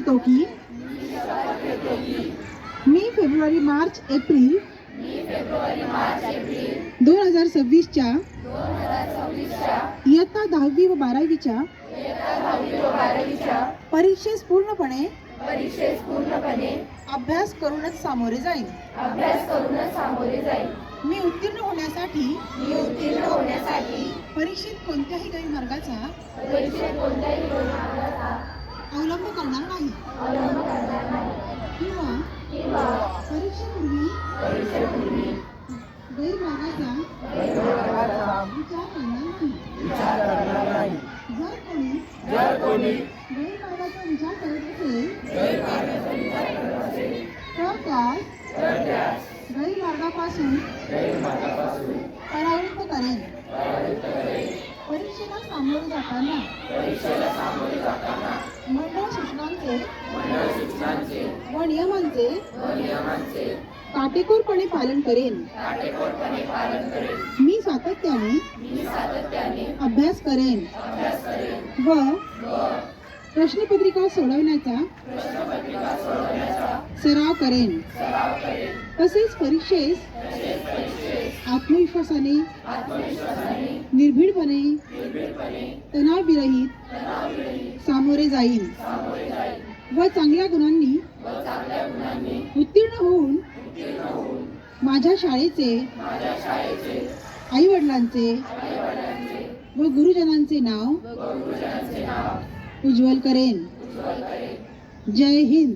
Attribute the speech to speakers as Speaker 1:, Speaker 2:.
Speaker 1: घेतो की मी February March April 2026च्या इयत्ता 10वी व 12वीच्या परीक्षेस पूर्णपणे अभ्यास करूनच सामोरे जाईल. मी उत्तीर्ण होण्यासाठी परीक्षेत कोणत्याही गैरमार्गाचा अवलंब करणार नाही किंवा परीक्षेपूर्वी गैरमार्गाचा विचार करणार नाही. जर कोणी गैरमार्गाचा विचार करत असेल तर त्यास गैरमार्गापासून परावृत्त करेन. परीक्षेला सामोरे जाताना मंडळ सूचनांचे व नियमांचे काटेकोरपणे पालन करेन. मी सातत्याने अभ्यास करेन व प्रश्नपत्रिका सोडवण्याचा सराव करेन. तसेच परीक्षेस आत्मविश्वासाने निर्भीडपणे तणावविरहित सामोरे जाईन व चांगल्या गुणांनी उत्तीर्ण होऊन माझ्या शाळेचे आई वडिलांचे व गुरुजनांचे नाव उज्ज्वल करेन. जय हिंद.